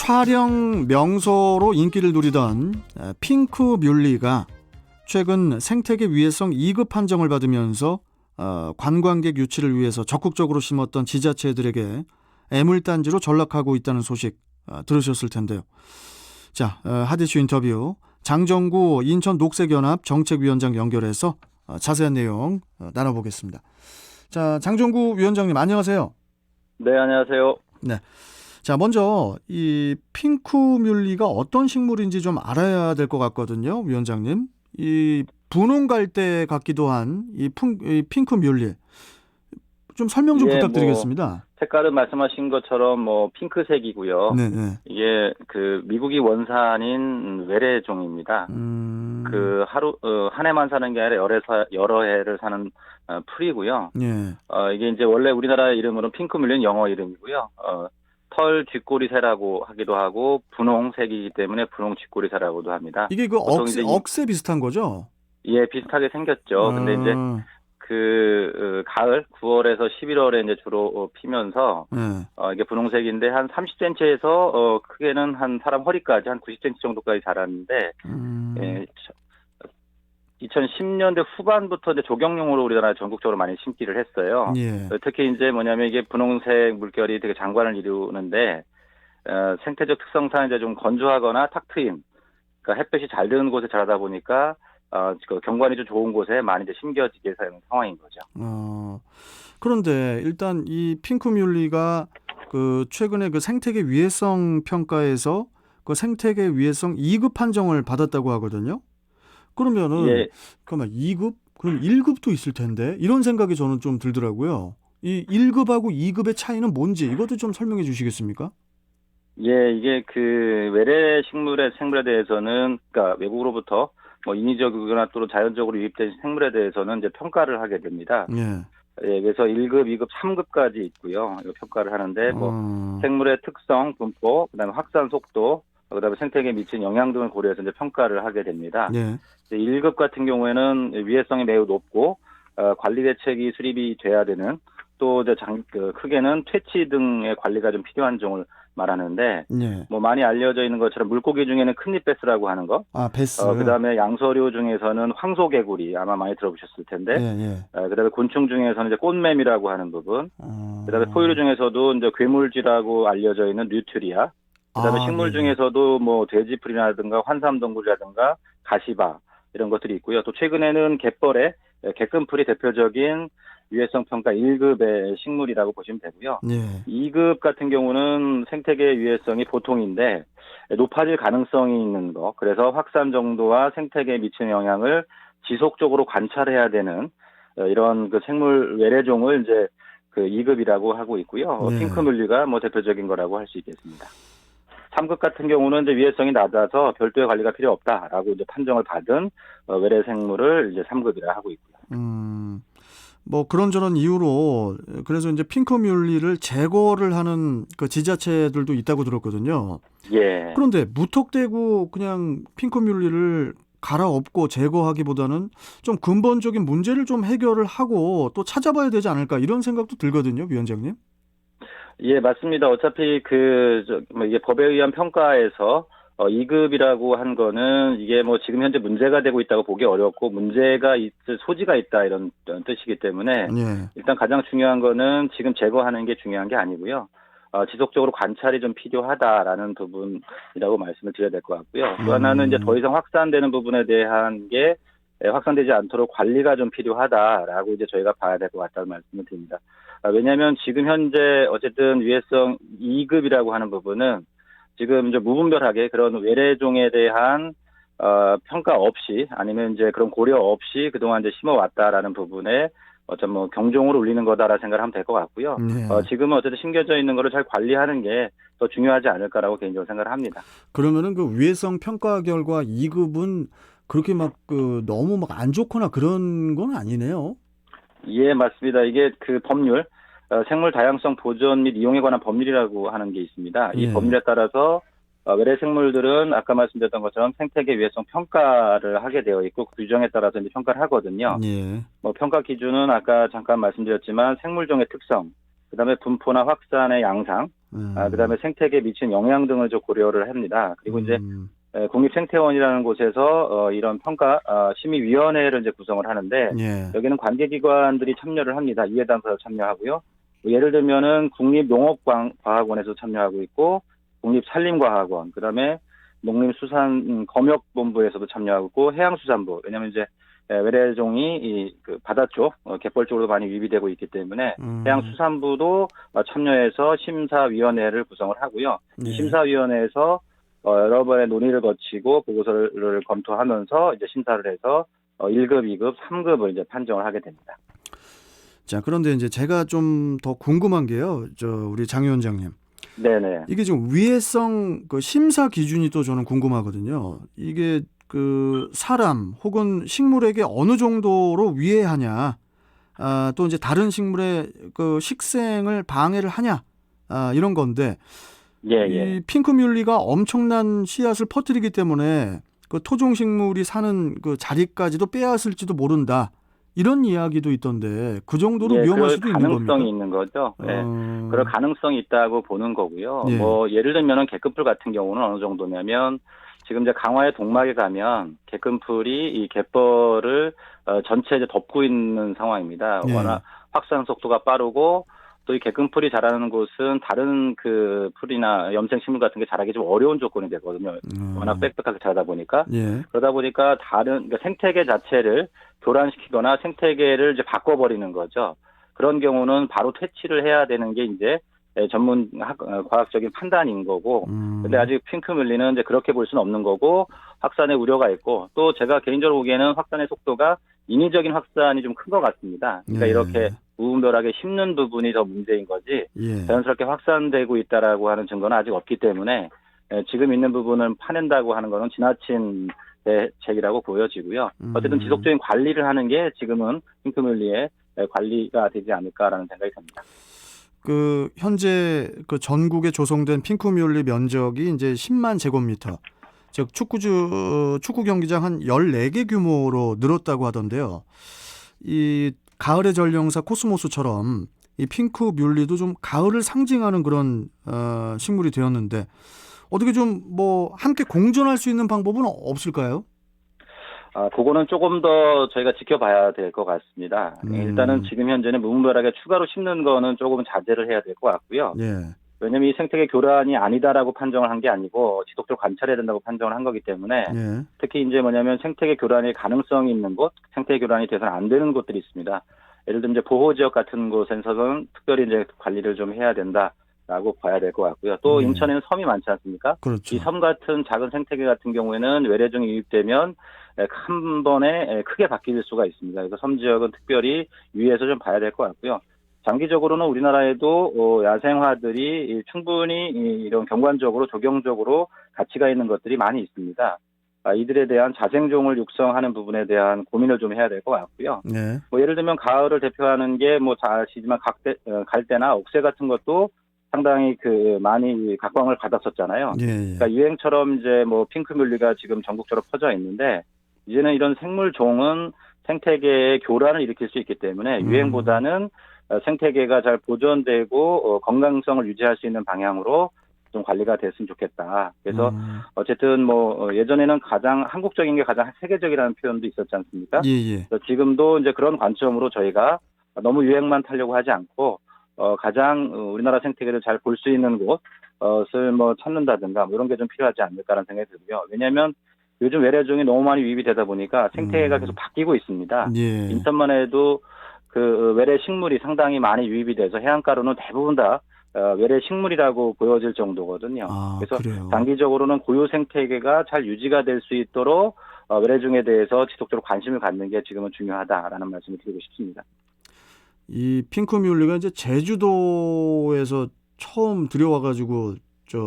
촬영 명소로 인기를 누리던 핑크 뮬리가 최근 생태계 위해성 2급 판정을 받으면서 관광객 유치를 위해서 적극적으로 심었던 지자체들에게 애물단지로 전락하고 있다는 소식 들으셨을 텐데요. 자, 핫이슈 인터뷰 장정구 인천 녹색연합 정책위원장 연결해서 자세한 내용 나눠보겠습니다. 자, 장정구 위원장님 안녕하세요. 네, 안녕하세요. 네. 자, 먼저 이 핑크 뮬리가 어떤 식물인지 좀 알아야 될 것 같거든요, 위원장님. 이 분홍 갈대 같기도 한 이 핑크 뮬리 좀 설명 좀 부탁드리겠습니다. 색깔은 말씀하신 것처럼 핑크색이고요. 네네. 이게 그 미국이 원산인 외래종입니다. 한 해만 사는 게 아니라 여러 해를 사는 풀이고요. 예. 이게 이제 원래 우리나라 이름으로 핑크 뮬리는 영어 이름이고요. 털 쥐꼬리새라고 하기도 하고 분홍색이기 때문에 분홍 쥐꼬리새라고도 합니다. 이게 그 억새 비슷한 거죠? 예, 비슷하게 생겼죠. 근데 이제 가을 9월에서 11월에 이제 주로 피면서 이게 분홍색인데 한 30cm에서 크게는 한 사람 허리까지 한 90cm 정도까지 자랐는데 2010년대 후반부터 이제 조경용으로 우리나라 전국적으로 많이 심기를 했어요. 예. 특히 이제 뭐냐면 이게 분홍색 물결이 되게 장관을 이루는데 생태적 특성상 이제 좀 건조하거나 탁 트임, 그러니까 햇볕이 잘 드는 곳에 자라다 보니까 그 경관이 좀 좋은 곳에 많이 이제 심겨지게 되는 상황인 거죠. 그런데 일단 이 핑크 뮬리가 그 최근에 그 생태계 위해성 평가에서 그 생태계 위해성 2급 판정을 받았다고 하거든요. 그러면은 예. 그러면 2급? 그럼 1급도 있을 텐데 이런 생각이 저는 좀 들더라고요. 이 1급하고 2급의 차이는 뭔지 이것도 좀 설명해 주시겠습니까? 예, 이게 그 외래 생물에 대해서는 그러니까 외국으로부터 인위적이거나 또는 자연적으로 유입된 생물에 대해서는 이제 평가를 하게 됩니다. 예. 예, 그래서 1급, 2급, 3급까지 있고요. 이거 평가를 하는데 생물의 특성, 분포, 그다음에 확산 속도, 그다음에 생태계에 미친 영향 등을 고려해서 이제 평가를 하게 됩니다. 예. 1급 같은 경우에는 위해성이 매우 높고 관리 대책이 수립이 돼야 되는 또 이제 크게는 퇴치 등의 관리가 좀 필요한 종을 말하는데 예. 많이 알려져 있는 것처럼 물고기 중에는 큰잎베스라고 하는 거. 베스. 그다음에 양서류 중에서는 황소개구리 아마 많이 들어보셨을 텐데. 예. 그다음에 곤충 중에서는 이제 꽃매미라고 하는 부분. 그다음에 포유류 중에서도 이제 괴물쥐라고 알려져 있는 뉴트리아. 그다음에 식물 중에서도 돼지풀이라든가 환삼덩굴이라든가 가시바 이런 것들이 있고요. 또 최근에는 갯금풀이 대표적인 위해성 평가 1급의 식물이라고 보시면 되고요. 예. 2급 같은 경우는 생태계 위해성이 보통인데 높아질 가능성이 있는 거. 그래서 확산 정도와 생태계에 미치는 영향을 지속적으로 관찰해야 되는 이런 그 생물 외래종을 이제 그 2급이라고 하고 있고요. 핑크 뮬리가 대표적인 거라고 할 수 있겠습니다. 3급 같은 경우는 이제 위해성이 낮아서 별도의 관리가 필요 없다라고 이제 판정을 받은 외래 생물을 이제 3급이라 하고 있고요. 그런저런 이유로 그래서 이제 핑크 뮬리를 제거를 하는 그 지자체들도 있다고 들었거든요. 예. 그런데 무턱대고 그냥 핑크 뮬리를 갈아엎고 제거하기보다는 좀 근본적인 문제를 좀 해결을 하고 또 찾아봐야 되지 않을까 이런 생각도 들거든요, 위원장님. 예, 맞습니다. 어차피 이게 법에 의한 평가에서 2급이라고 한 거는 이게 지금 현재 문제가 되고 있다고 보기 어렵고 문제가 있을 소지가 있다 이런 뜻이기 때문에 일단 가장 중요한 거는 지금 제거하는 게 중요한 게 아니고요. 지속적으로 관찰이 좀 필요하다라는 부분이라고 말씀을 드려야 될 것 같고요. 또 하나는 이제 더 이상 확산되는 부분에 대한 게 확산되지 않도록 관리가 좀 필요하다라고 이제 저희가 봐야 될 것 같다는 말씀을 드립니다. 왜냐하면 지금 현재 어쨌든 위해성 2급이라고 하는 부분은 지금 이제 무분별하게 그런 외래종에 대한 평가 없이 아니면 이제 그런 고려 없이 그동안 이제 심어왔다라는 부분에 경종으로 울리는 거다라는 생각을 하면 될 것 같고요. 지금은 어쨌든 심겨져 있는 거를 잘 관리하는 게 더 중요하지 않을까라고 개인적으로 생각을 합니다. 그러면은 그 위해성 평가 결과 2급은 그렇게 너무 안 좋거나 그런 건 아니네요. 예, 맞습니다. 이게 그 법률, 생물 다양성 보존 및 이용에 관한 법률이라고 하는 게 있습니다. 이 법률에 따라서 외래 생물들은 아까 말씀드렸던 것처럼 생태계 위해성 평가를 하게 되어 있고 그 규정에 따라서 이제 평가를 하거든요. 평가 기준은 아까 잠깐 말씀드렸지만 생물종의 특성, 그다음에 분포나 확산의 양상, 그다음에 생태계에 미치는 영향 등을 좀 고려를 합니다. 그리고 이제 국립생태원이라는 곳에서 이런 평가 심의위원회를 이제 구성을 하는데 예. 여기는 관계기관들이 참여를 합니다. 이해당사도 참여하고요. 뭐 예를 들면은 국립농업과학원에서 참여하고 있고 국립산림과학원, 그다음에 농림수산검역본부에서도 참여하고 있고 해양수산부. 왜냐하면 이제 외래종이 그 바다 쪽 갯벌 쪽으로 많이 유입되고 있기 때문에 해양수산부도 참여해서 심사위원회를 구성을 하고요. 예. 이 심사위원회에서 여러 번의 논의를 거치고 보고서를 검토하면서 이제 심사를 해서 1급, 2급, 3급을 이제 판정을 하게 됩니다. 자, 그런데 이제 제가 좀 더 궁금한 게요. 우리 장 위원장님. 네네. 이게 지금 위해성 그 심사 기준이 또 저는 궁금하거든요. 이게 그 사람 혹은 식물에게 어느 정도로 위해하냐, 또 이제 다른 식물의 그 식생을 방해를 하냐, 이런 건데 예. 이 핑크뮬리가 엄청난 씨앗을 퍼뜨리기 때문에 그 토종 식물이 사는 그 자리까지도 빼앗을지도 모른다. 이런 이야기도 있던데 그 정도로 위험할 수도 있는 겁니까? 가능성이 있는 거죠. 네. 그럴 가능성이 있다고 보는 거고요. 예. 뭐 예를 들면은 개끈풀 같은 경우는 어느 정도냐면 지금 이제 강화의 동막에 가면 개끈풀이 이 갯벌을 전체 이제 덮고 있는 상황입니다. 예. 워낙 확산 속도가 빠르고 또 이 개끈풀이 자라는 곳은 다른 그 풀이나 염생식물 같은 게 자라기 좀 어려운 조건이 되거든요. 워낙 빽빽하게 자라다 보니까. 예. 그러다 보니까 그러니까 생태계 자체를 교란시키거나 생태계를 이제 바꿔버리는 거죠. 그런 경우는 바로 퇴치를 해야 되는 게 이제 전문 과학적인 판단인 거고. 근데 아직 핑크뮬리는 이제 그렇게 볼 수는 없는 거고 확산의 우려가 있고 또 제가 개인적으로 보기에는 확산의 속도가 인위적인 확산이 좀 큰 것 같습니다. 그러니까 예. 이렇게 무분별하게 심는 부분이 더 문제인 거지 예. 자연스럽게 확산되고 있다라고 하는 증거는 아직 없기 때문에 지금 있는 부분을 파낸다고 하는 거는 지나친 대책이라고 보여지고요. 어쨌든 지속적인 관리를 하는 게 지금은 핑크뮬리의 관리가 되지 않을까라는 생각이 듭니다. 그 현재 그 전국에 조성된 핑크뮬리 면적이 이제 10만 제곱미터. 즉 축구 경기장 한 14개 규모로 늘었다고 하던데요. 이 가을의 전령사 코스모스처럼 이 핑크뮬리도 좀 가을을 상징하는 그런 식물이 되었는데 어떻게 좀 뭐 함께 공존할 수 있는 방법은 없을까요? 그거는 조금 더 저희가 지켜봐야 될 것 같습니다. 일단은 지금 현재는 무분별하게 추가로 심는 거는 조금 자제를 해야 될 것 같고요. 예. 왜냐하면 이 생태계 교란이 아니다라고 판정을 한 게 아니고 지속적으로 관찰해야 된다고 판정을 한 거기 때문에 예. 특히 이제 뭐냐면 생태계 교란의 가능성이 있는 곳, 생태계 교란이 돼서는 안 되는 곳들이 있습니다. 예를 들면 이제 보호 지역 같은 곳에서는 특별히 이제 관리를 좀 해야 된다라고 봐야 될 것 같고요. 또 인천에는 섬이 많지 않습니까? 그렇죠. 이 섬 같은 작은 생태계 같은 경우에는 외래종이 유입되면 한 번에 크게 바뀔 수가 있습니다. 그래서 섬 지역은 특별히 유의해서 좀 봐야 될 것 같고요. 장기적으로는 우리나라에도 야생화들이 충분히 이런 경관적으로 조경적으로 가치가 있는 것들이 많이 있습니다. 이들에 대한 자생종을 육성하는 부분에 대한 고민을 좀 해야 될 것 같고요. 네. 뭐 예를 들면 가을을 대표하는 게 뭐 잘 아시지만 갈대나 옥새 같은 것도 상당히 많이 각광을 받았었잖아요. 예. 그러니까 유행처럼 이제 뭐 핑크뮬리가 지금 전국적으로 퍼져 있는데 이제는 이런 생물종은 생태계의 교란을 일으킬 수 있기 때문에 유행보다는 생태계가 잘 보존되고 건강성을 유지할 수 있는 방향으로 좀 관리가 됐으면 좋겠다. 그래서 어쨌든 뭐 예전에는 가장 한국적인 게 가장 세계적이라는 표현도 있었지 않습니까? 예. 그래서 지금도 이제 그런 관점으로 저희가 너무 유행만 타려고 하지 않고 가장 우리나라 생태계를 잘 볼 수 있는 곳을 뭐 찾는다든가 뭐 이런 게 좀 필요하지 않을까라는 생각이 들고요. 왜냐하면 요즘 외래종이 너무 많이 유입이 되다 보니까 생태계가 계속 바뀌고 있습니다. 예. 인천만 해도 그 외래 식물이 상당히 많이 유입이 돼서 해안가로는 대부분 다 외래 식물이라고 보여질 정도거든요. 그래서 그래요. 장기적으로는 고유 생태계가 잘 유지가 될 수 있도록 외래종에 대해서 지속적으로 관심을 갖는 게 지금은 중요하다라는 말씀을 드리고 싶습니다. 이 핑크뮬리가 이제 제주도에서 처음 들여와가지고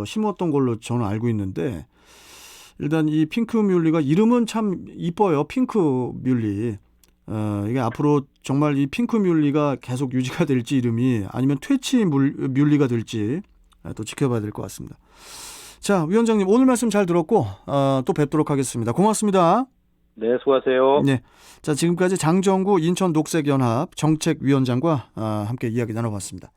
심었던 걸로 저는 알고 있는데 일단 이 핑크뮬리가 이름은 참 이뻐요. 핑크뮬리. 이게 앞으로 정말 이 핑크뮬리가 계속 유지가 될지 이름이 아니면 퇴치뮬리가 될지 또 지켜봐야 될 것 같습니다. 자, 위원장님 오늘 말씀 잘 들었고 또 뵙도록 하겠습니다. 고맙습니다. 네, 수고하세요. 네, 자 지금까지 장정구 인천녹색연합 정책위원장과 함께 이야기 나눠봤습니다.